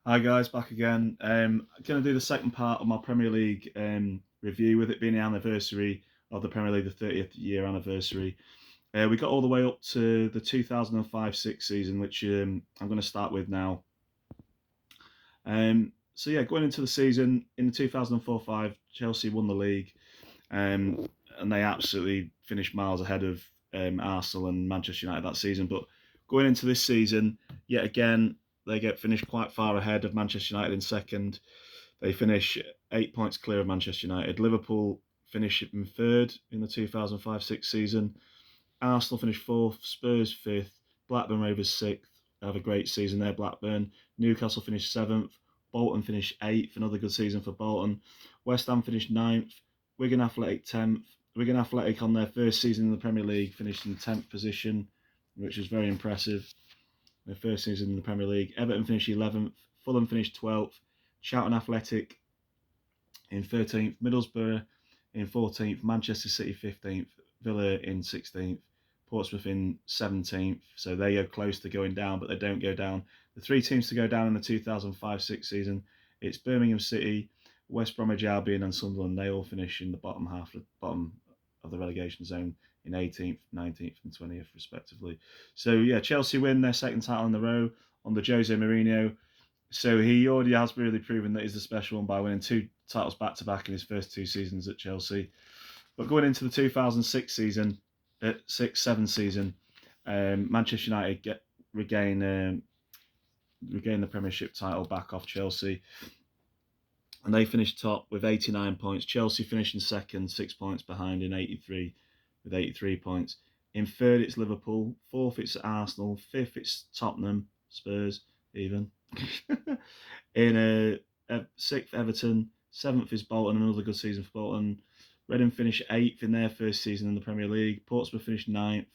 Hi guys, back again. I'm going to do the second part of my Premier League review, with it being the anniversary of the Premier League, the 30th year anniversary. We got all the way up to the 2005-6 season, which I'm going to start with now. So yeah, going into the season in the 2004-5, Chelsea won the league, and they absolutely finished miles ahead of Arsenal and Manchester United that season. But going into this season, yet again, they get finished quite far ahead of Manchester United in second. They finish 8 points clear of Manchester United. Liverpool finish in third in the 2005-6 season. Arsenal finished fourth, Spurs fifth, Blackburn Rovers sixth. They have a great season there, Blackburn. Newcastle finished seventh, Bolton finished eighth, another good season for Bolton. West Ham finished ninth, Wigan Athletic 10th. Wigan Athletic, on their first season in the Premier League, finished in 10th position, which was very impressive. Their first season in the Premier League. Everton finished 11th, Fulham finished 12th, Charlton Athletic in 13th, Middlesbrough in 14th, Manchester City 15th, Villa in 16th, Portsmouth in 17th. So they go close to going down, but they don't go down. The three teams to go down in the 2005-6 season, it's Birmingham City, West Bromwich Albion, and Sunderland. They all finish in the bottom of the relegation zone in 18th, 19th, and 20th, respectively. So yeah, Chelsea win their second title in a row under Jose Mourinho. So he already has really proven that he's the special one by winning two titles back to back in his first two seasons at Chelsea. But going into the 2006 season, 6-7 season, Manchester United regain the Premiership title back off Chelsea, and they finished top with 89 points. Chelsea finished in second, 6 points behind in 83 with 83 points. In third, it's Liverpool. Fourth, it's Arsenal. Fifth, it's Tottenham, Spurs, even. In sixth, Everton. Seventh is Bolton, another good season for Bolton. Reading finished eighth in their first season in the Premier League. Portsmouth finished ninth.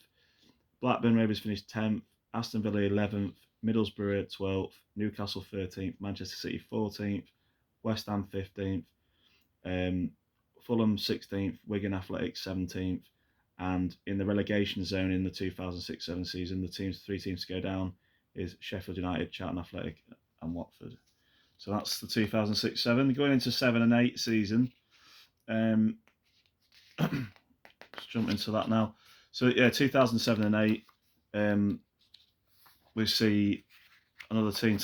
Blackburn Rovers finished 10th. Aston Villa 11th. Middlesbrough 12th. Newcastle 13th. Manchester City 14th. West Ham 15th. Um, Fulham 16th. Wigan Athletic 17th. And in the relegation zone in the 2006-7 season, the three teams to go down is Sheffield United, Charlton Athletic, and Watford. So that's the 2006-7. Going into 7 and 8 season, let's jump into that now. So yeah, 2007 and 8, we see another team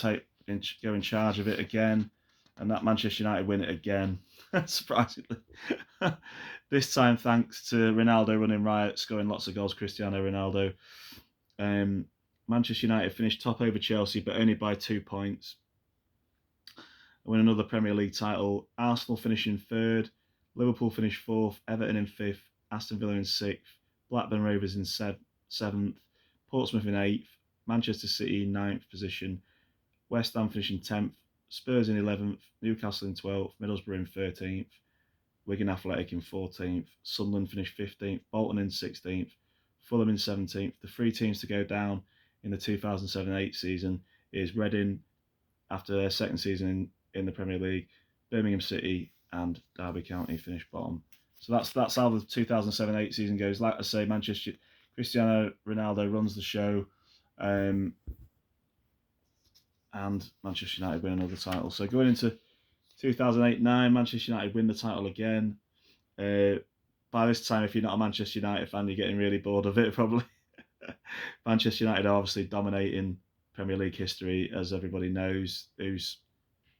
go in charge of it again, and that Manchester United win it again, surprisingly. This time, thanks to Ronaldo running riot, scoring lots of goals, Cristiano Ronaldo. Manchester United finished top over Chelsea, but only by 2 points. Win another Premier League title. Arsenal finishing third. Liverpool finished fourth. Everton in fifth. Aston Villa in sixth. Blackburn Rovers in seventh. Portsmouth in eighth. Manchester City in ninth position. West Ham finishing 10th. Spurs in 11th. Newcastle in 12th. Middlesbrough in 13th. Wigan Athletic in 14th. Sunderland finished 15th. Bolton in 16th. Fulham in 17th. The three teams to go down in the 2007-8 season is Reading, after their second season in the Premier League, Birmingham City and Derby County finished bottom. So that's how the 2007-8 season goes. Like I say, Cristiano Ronaldo runs the show, and Manchester United win another title. So going into 2008-9, Manchester United win the title again. By this time, if you're not a Manchester United fan, you're getting really bored of it, probably. Manchester United are obviously dominating Premier League history, as everybody knows. Who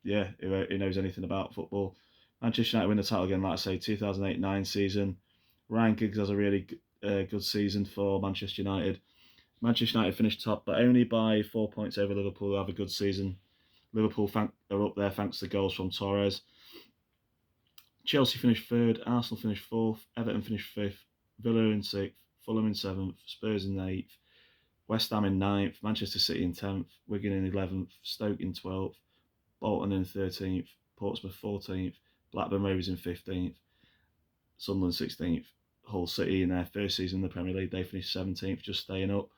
knows anything about football. Manchester United win the title again, like I say, 2008-9 season. Ryan Giggs has a really good season for Manchester United. Manchester United finished top, but only by 4 points over Liverpool, who have a good season. Liverpool are up there thanks to goals from Torres. Chelsea finished third, Arsenal finished fourth, Everton finished fifth, Villa in sixth, Fulham in seventh, Spurs in eighth, West Ham in ninth, Manchester City in 10th, Wigan in 11th, Stoke in 12th, Bolton in 13th, Portsmouth 14th, Blackburn Rovers in 15th, Sunderland 16th, Hull City in their first season in the Premier League, they finished 17th, just staying up.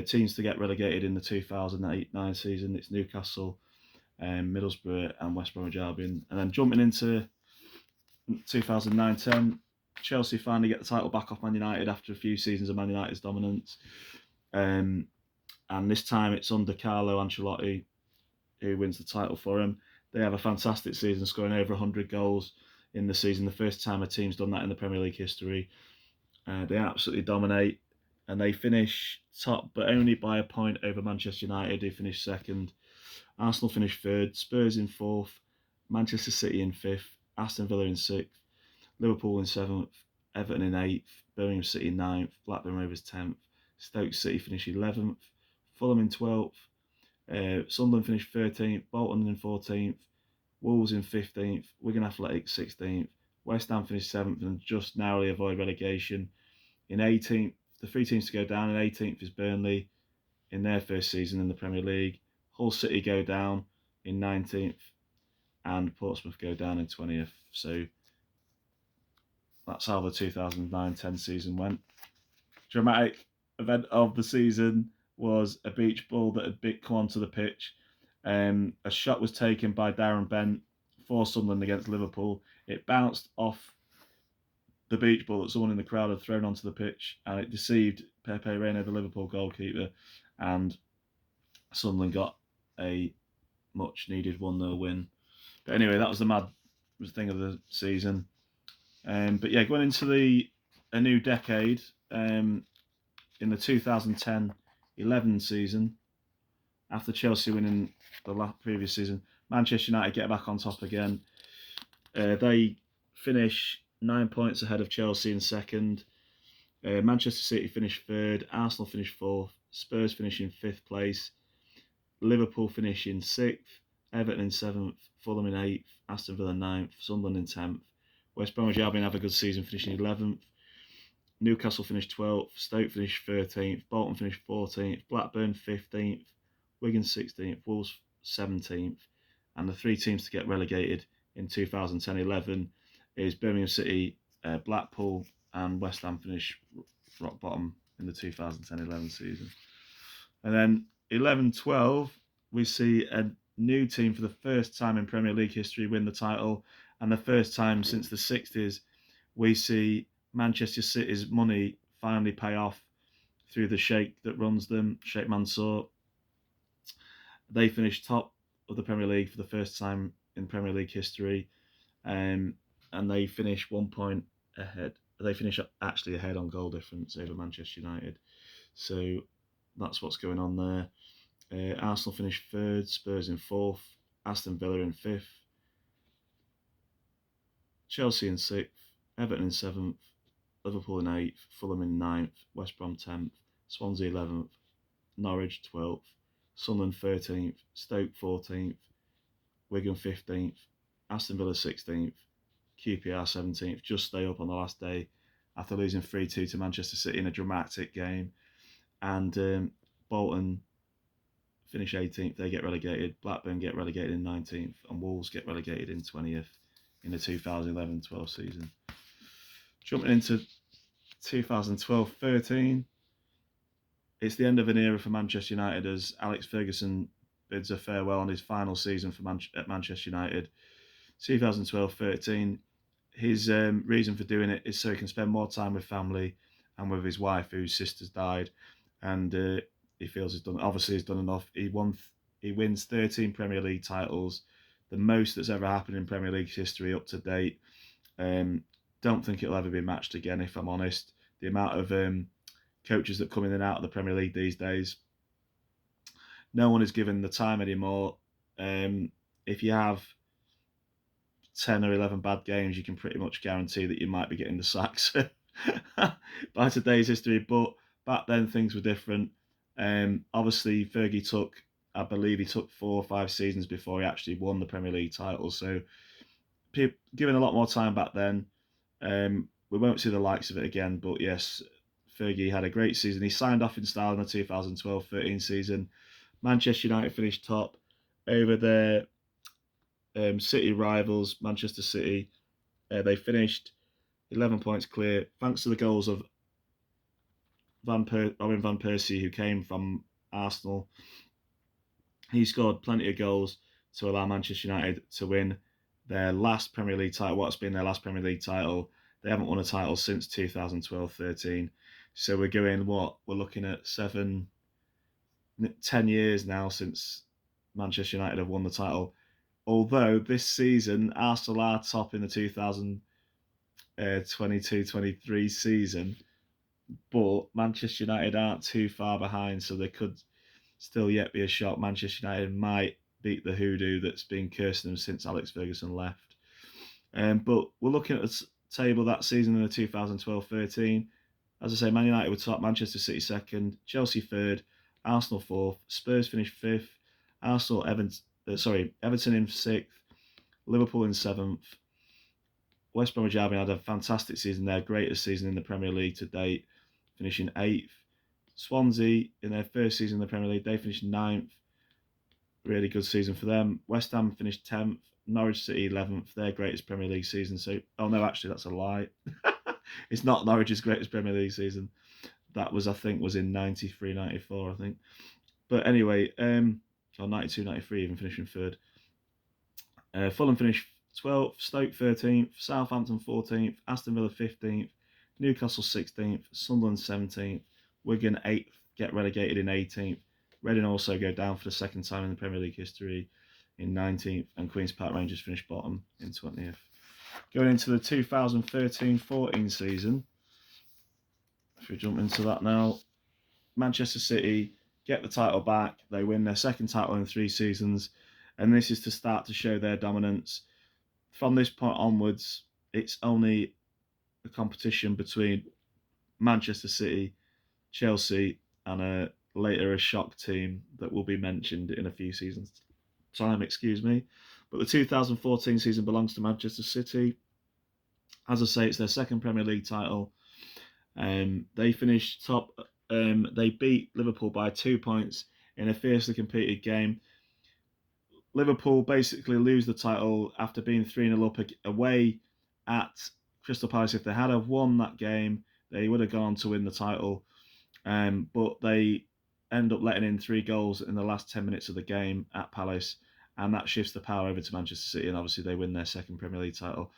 Teams to get relegated in the 2008-9 season, it's Newcastle, Middlesbrough and West Bromwich Albion. And then jumping into 2009-10, Chelsea finally get the title back off Man United after a few seasons of Man United's dominance. And this time it's under Carlo Ancelotti. who wins the title for them. They have a fantastic season, scoring over 100 goals in the season. The first time a team's done that in the Premier League history. They absolutely dominate, and they finish top, but only by a point over Manchester United, who finished second. Arsenal finished third, Spurs in fourth, Manchester City in fifth, Aston Villa in sixth, Liverpool in seventh, Everton in eighth, Birmingham City in ninth, Blackburn Rovers 10th, Stoke City finished 11th, Fulham in 12th, Sunderland finished 13th, Bolton in 14th, Wolves in 15th, Wigan Athletic 16th, West Ham finished 7th and just narrowly avoid relegation. In 18th, the three teams to go down, in 18th is Burnley in their first season in the Premier League. Hull City go down in 19th and Portsmouth go down in 20th. So that's how the 2009-10 season went. Dramatic event of the season was a beach ball that had come onto the pitch. A shot was taken by Darren Bent for Sunderland against Liverpool. It bounced off the beach ball that someone in the crowd had thrown onto the pitch, and it deceived Pepe Reina, the Liverpool goalkeeper, and Sunderland got a much-needed 1-0 win. But anyway, that was the mad thing of the season. But yeah, going into a new decade, in the 2010-11 season, after Chelsea winning the previous season, Manchester United get back on top again. They finish 9 points ahead of Chelsea in second. Manchester City finished third. Arsenal finished fourth. Spurs finish in fifth place. Liverpool finish in sixth. Everton in seventh. Fulham in eighth. Aston Villa ninth. Sunderland in 10th. West Bromwich Albion have a good season, finishing 11th. Newcastle finished 12th. Stoke finished 13th. Bolton finished 14th. Blackburn 15th. Wigan 16th. Wolves 17th. And the three teams to get relegated in 2010-11 is Birmingham City, Blackpool, and West Ham finish rock bottom in the 2010-11 season. And then 11-12, we see a new team for the first time in Premier League history win the title, and the first time since the 60s, we see Manchester City's money finally pay off through the sheikh that runs them, Sheikh Mansour. They finished top of the Premier League for the first time in Premier League history, and they finish 1 point ahead. They finish actually ahead on goal difference over Manchester United. So that's what's going on there. Arsenal finished third, Spurs in fourth, Aston Villa in fifth, Chelsea in sixth, Everton in seventh, Liverpool in eighth, Fulham in ninth, West Brom 10th, Swansea 11th, Norwich 12th, Sunderland 13th, Stoke 14th, Wigan 15th, Aston Villa 16th, QPR 17th, just stay up on the last day after losing 3-2 to Manchester City in a dramatic game. And Bolton finish 18th, they get relegated. Blackburn get relegated in 19th, and Wolves get relegated in 20th in the 2011-12 season. Jumping into 2012-13, it's the end of an era for Manchester United as Alex Ferguson bids a farewell on his final season at Manchester United. 2012-13, his reason for doing it is so he can spend more time with family and with his wife, whose sister's died, and he feels he's done enough. He wins 13 Premier League titles, the most that's ever happened in Premier League history up to date. Don't think it'll ever be matched again, if I'm honest. The amount of coaches that come in and out of the Premier League these days, no one is given the time anymore. If you have 10 or 11 bad games, you can pretty much guarantee that you might be getting the sacks by today's history. But back then, things were different. Obviously, Fergie I believe he took 4 or 5 seasons before he actually won the Premier League title. So, given a lot more time back then, we won't see the likes of it again. But yes, Fergie had a great season. He signed off in style in the 2012-13 season. Manchester United finished top over their City rivals, Manchester City. They finished 11 points clear, thanks to the goals of Robin van Persie, who came from Arsenal. He scored plenty of goals to allow Manchester United to win their last Premier League title, what's been their last Premier League title. They haven't won a title since 2012-13. So we're looking at 10 years now since Manchester United have won the title. Although this season, Arsenal are top in the 2022-23 season, but Manchester United aren't too far behind, so there could still yet be a shot. Manchester United might beat the hoodoo that's been cursing them since Alex Ferguson left. But we're looking at the table that season in the 2012-13. As I say, Man United were top, Manchester City second, Chelsea third, Arsenal fourth, Spurs finished fifth, Everton in sixth, Liverpool in seventh. West Bromwich Albion had a fantastic season, their greatest season in the Premier League to date, finishing eighth. Swansea, in their first season in the Premier League, they finished ninth. Really good season for them. West Ham finished 10th. Norwich City 11th, their greatest Premier League season. So, oh no, actually that's a lie. It's not Norwich's greatest Premier League season. That was, I think, was in 93-94, I think. But anyway, or 92-93, even finishing third. Fulham finished 12th, Stoke 13th, Southampton 14th, Aston Villa 15th, Newcastle 16th, Sunderland 17th, Wigan 8th, get relegated in 18th. Reading also go down for the second time in the Premier League history in 19th, and Queen's Park Rangers finished bottom in 20th. Going into the 2013-14 season, if we jump into that now, Manchester City get the title back. They win their second title in 3 seasons, and this is to start to show their dominance. From this point onwards, it's only a competition between Manchester City, Chelsea, and later a shock team that will be mentioned in a few seasons' time, But the 2014 season belongs to Manchester City. As I say, it's their second Premier League title. They finished top. They beat Liverpool by 2 points in a fiercely competed game. Liverpool basically lose the title after being 3-0 up away at Crystal Palace. If they had have won that game, they would have gone on to win the title. But they end up letting in 3 goals in the last 10 minutes of the game at Palace, and that shifts the power over to Manchester City, and obviously they win their second Premier League title.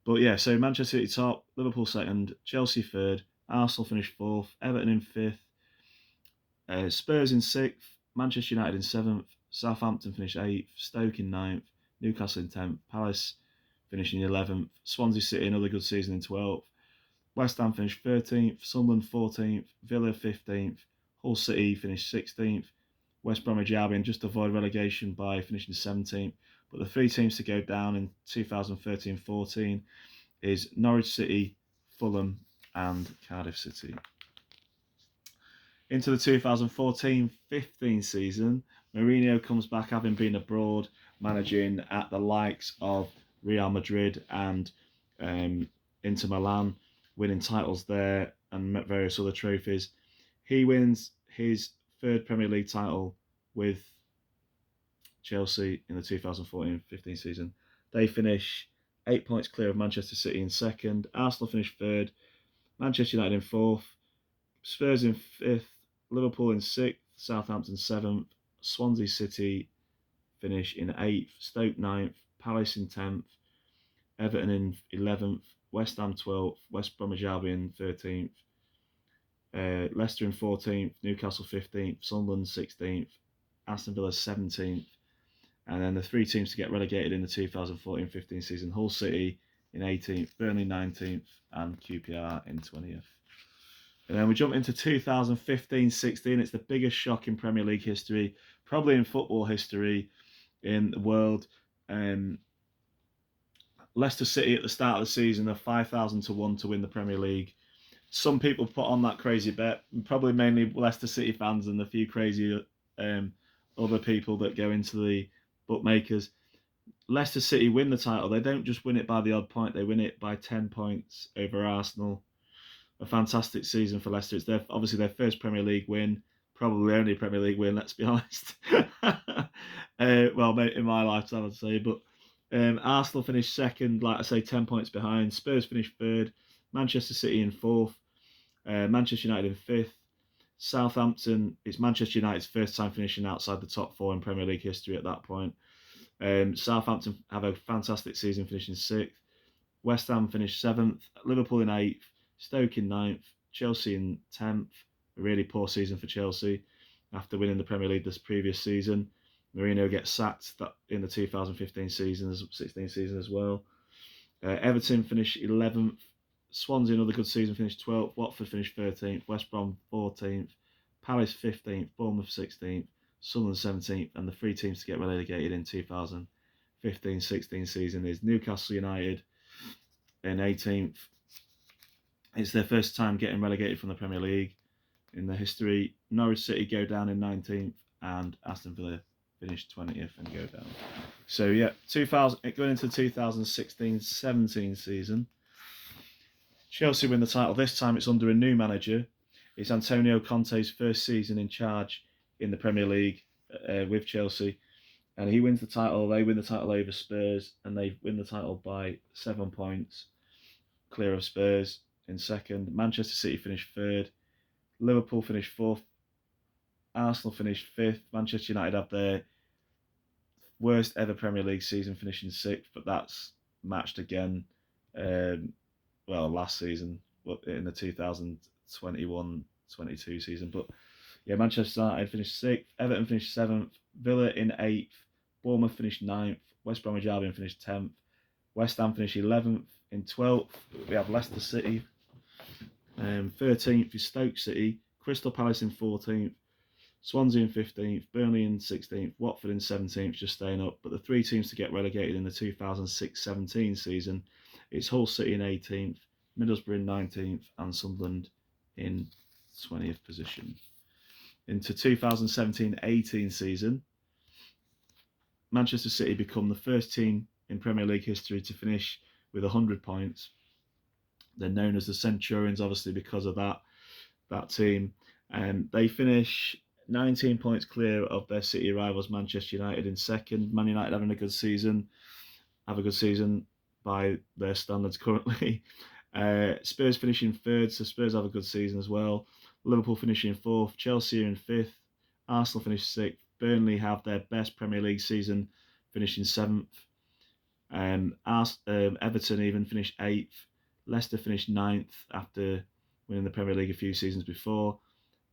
But yeah, so Manchester City top, Liverpool second, Chelsea third, Arsenal finished fourth, Everton in fifth, Spurs in sixth, Manchester United in seventh, Southampton finished eighth, Stoke in ninth, Newcastle in 10th, Palace finishing 11th, Swansea City another good season in 12th, West Ham finished 13th, Sunderland 14th, Villa 15th, Hull City finished 16th, West Bromwich Albion just avoid relegation by finishing 17th. But the 3 teams to go down in 2013-14 is Norwich City, Fulham, and Cardiff City. Into the 2014-15 season, Mourinho comes back having been abroad, managing at the likes of Real Madrid and Inter Milan, winning titles there and various other trophies. He wins his 3rd Premier League title with Chelsea in the 2014-15 season. They finish 8 points clear of Manchester City in second. Arsenal finish third. Manchester United in fourth. Spurs in fifth. Liverpool in sixth. Southampton seventh. Swansea City finish in eighth. Stoke ninth. Palace in 10th. Everton in 11th. West Ham 12th. West Bromwich Albion 13th. Leicester in 14th. Newcastle 15th. Sunderland 16th. Aston Villa 17th. And then the 3 teams to get relegated in the 2014-15 season, Hull City in 18th, Burnley 19th, and QPR in 20th. And then we jump into 2015-16. It's the biggest shock in Premier League history, probably in football history in the world. Leicester City at the start of the season are 5,000 to 1 to win the Premier League. Some people put on that crazy bet, probably mainly Leicester City fans and a few crazy other people that go into the bookmakers. Leicester City win the title. They don't just win it by the odd point, they win it by 10 points over Arsenal. A fantastic season for Leicester. It's obviously their first Premier League win, probably only Premier League win, let's be honest. Well, in my lifetime, I'd say. But Arsenal finished second, like I say, 10 points behind. Spurs finished third. Manchester City in fourth. Manchester United in fifth. Southampton, it's Manchester United's first time finishing outside the top 4 in Premier League history at that point. Southampton have a fantastic season, finishing 6th. West Ham finished 7th. Liverpool in 8th. Stoke in 9th. Chelsea in 10th. A really poor season for Chelsea after winning the Premier League this previous season. Mourinho gets sacked that in the 2015 season, 16 season as well. Everton finished 11th. Swansea, another good season, finished 12th. Watford finished 13th. West Brom 14th. Palace 15th. Bournemouth 16th. Sunderland 17th. And the three teams to get relegated in 2015-16 season is Newcastle United in 18th. It's their first time getting relegated from the Premier League in their history. Norwich City go down in 19th, and Aston Villa finished 20th and go down. So yeah, going into the 2016-17 season, Chelsea win the title. This time it's under a new manager. It's Antonio Conte's first season in charge in the Premier League with Chelsea, and he wins the title. They win the title over Spurs, and they win the title by 7 points, clear of Spurs in second. Manchester City finished third. Liverpool finished fourth. Arsenal finished fifth. Manchester United have their worst ever Premier League season, finishing sixth, but that's matched again. Last season in the 2021-22 season. But yeah, Manchester United finished sixth. Everton finished seventh. Villa in eighth. Bournemouth finished ninth. West Bromwich Albion finished 10th. West Ham finished 11th. In 12th, we have Leicester City. 13th is Stoke City. Crystal Palace in 14th. Swansea in 15th. Burnley in 16th. Watford in 17th, just staying up. But the three teams to get relegated in the 2006-17 season, it's Hull City in 18th, Middlesbrough in 19th, and Sunderland in 20th position. Into 2017-18 season, Manchester City become the first team in Premier League history to finish with 100 points. They're known as the Centurions, obviously, because of that team. They finish 19 points clear of their City rivals, Manchester United, in second. Man United having a good season. Have a good season by their standards currently. Spurs finishing third, so Spurs have a good season as well. Liverpool finishing fourth. Chelsea are in fifth. Arsenal finished sixth. Burnley have their best Premier League season, finishing seventh. Everton even finished eighth. Leicester finished ninth after winning the Premier League a few seasons before.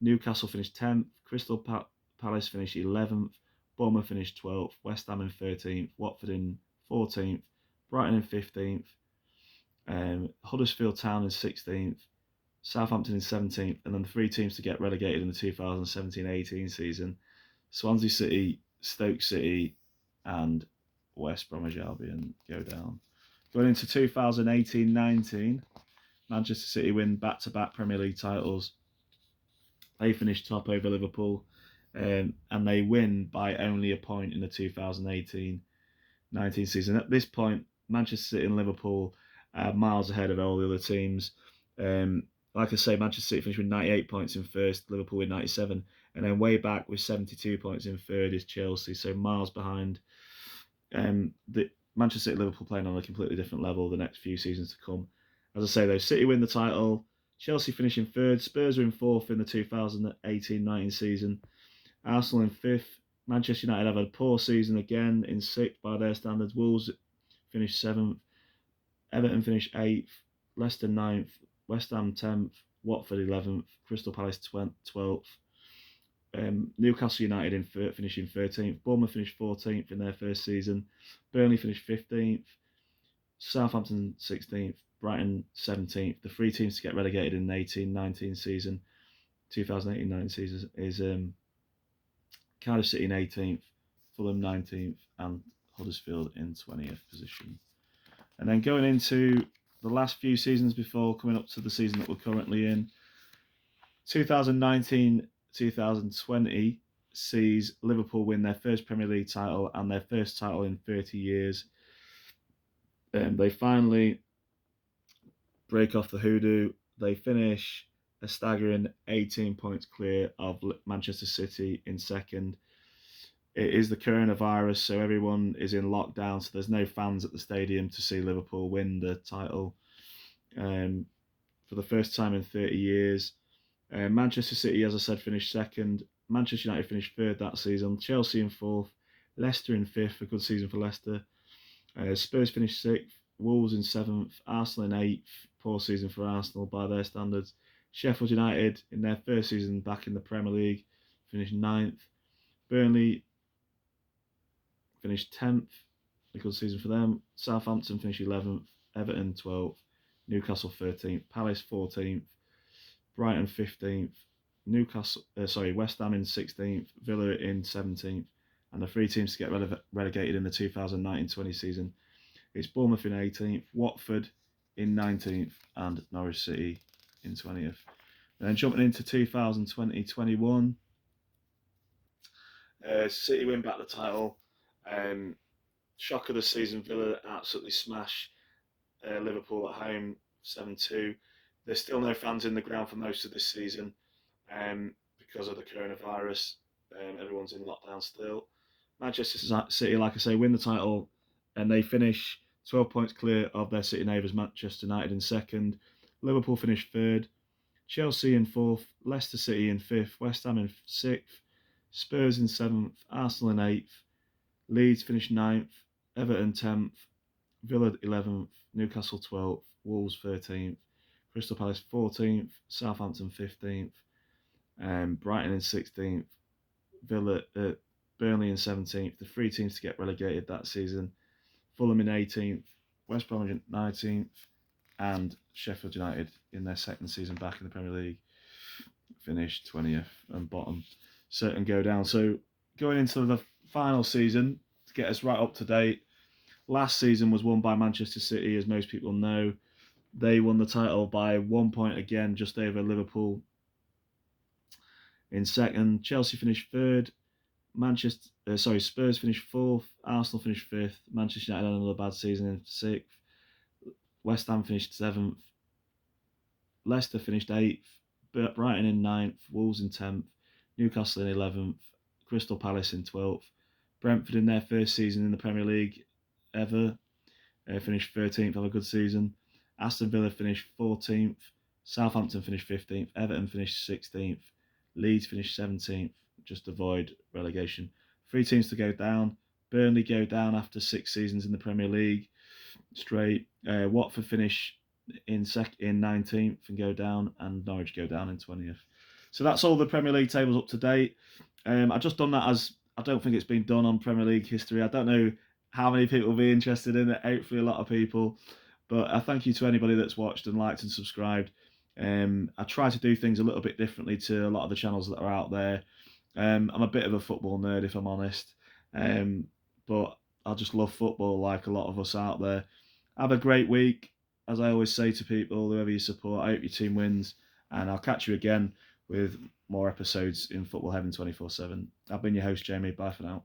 Newcastle finished 10th. Crystal Palace finished 11th. Bournemouth finished 12th. West Ham in 13th. Watford in 14th. Brighton in 15th. Huddersfield Town in 16th. Southampton in 17th. And then the three teams to get relegated in the 2017-18 season: Swansea City, Stoke City, and West Bromwich Albion go down. Going into 2018-19, Manchester City win back-to-back Premier League titles. They finished top over Liverpool, and they win by only a point in the 2018-19 season. At this point, Manchester City and Liverpool are miles ahead of all the other teams. Like I say, Manchester City finished with 98 points in first, Liverpool with 97, and then way back with 72 points in third is Chelsea, so miles behind. The Manchester City and Liverpool playing on a completely different level the next few seasons to come. As I say, though, City win the title. Chelsea finishing third. Spurs are in fourth in the 2018-19 season. Arsenal in fifth. Manchester United have a poor season again, in sixth by their standards. Wolves finished seventh. Everton finished eighth. Leicester ninth. West Ham 10th. Watford 11th. Crystal Palace 12th. Newcastle United finishing 13th. Bournemouth finished 14th in their first season. Burnley finished 15th. Southampton 16th. Brighton 17th. The three teams to get relegated in the 18-19 season, 2018-19 season, is Cardiff City in 18th, Fulham 19th, and Huddersfield in 20th position. And then going into the last few seasons before coming up to the season that we're currently in, 2019-2020 sees Liverpool win their first Premier League title and their first title in 30 years. They finally break off the hoodoo. They finish a staggering 18 points clear of Manchester City in second. It is the coronavirus, so everyone is in lockdown, so there's no fans at the stadium to see Liverpool win the title for the first time in 30 years. Manchester City, as I said, finished second. Manchester United finished third that season. Chelsea in fourth. Leicester in fifth, a good season for Leicester. Spurs finished sixth. Wolves in seventh. Arsenal in eighth, poor season for Arsenal by their standards. Sheffield United, in their first season back in the Premier League, finished ninth. Burnley finished 10th. A good season for them. Southampton finished 11th. Everton 12th. Newcastle 13th. Palace 14th. Brighton 15th. West Ham in 16th. Villa in 17th. And the 3 teams to get relegated in the 2019-20 season. It's Bournemouth in 18th. Watford in 19th. And Norwich City in 20th. Then jumping into 2020-21. City win back the title. Shock of the season, Villa absolutely smash Liverpool at home 7-2. There's still no fans in the ground for most of this season because of the coronavirus. Everyone's in lockdown still. Manchester City, like I say, win the title and they finish 12 points clear of their city neighbours Manchester United in second. Liverpool finished third. Chelsea in fourth. Leicester City in fifth. West Ham in sixth. Spurs in seventh. Arsenal in eighth. Leeds finished ninth. Everton 10th, Villa 11th, Newcastle 12th, Wolves 13th, Crystal Palace 14th, Southampton 15th, Brighton in 16th, Burnley in 17th. The 3 teams to get relegated that season. Fulham in 18th, West Bromwich in 19th, and Sheffield United in their second season back in the Premier League finished 20th and bottom. Certain go down. So going into the final season to get us right up to date. Last season was won by Manchester City, as most people know. They won the title by 1 point again, just over Liverpool. In second, Chelsea finished third. Spurs finished fourth. Arsenal finished fifth. Manchester United had another bad season in sixth. West Ham finished seventh. Leicester finished eighth. Brighton in ninth. Wolves in 10th. Newcastle in 11th. Crystal Palace in 12th. Brentford in their first season in the Premier League ever finished 13th, have a good season. Aston Villa finished 14th. Southampton finished 15th. Everton finished 16th. Leeds finished 17th, just avoid relegation. 3 teams to go down. Burnley go down after 6 seasons in the Premier League straight. Watford finish in 19th and go down, and Norwich go down in 20th. So that's all the Premier League tables up to date. I've just done that as I don't think it's been done on Premier League history. I don't know how many people will be interested in it. Hopefully a lot of people. But I thank you to anybody that's watched and liked and subscribed. I try to do things a little bit differently to a lot of the channels that are out there. I'm a bit of a football nerd, if I'm honest. But I just love football like a lot of us out there. Have a great week. As I always say to people, whoever you support, I hope your team wins. And I'll catch you again with more episodes in Football Heaven 24/7. I've been your host, Jamie. Bye for now.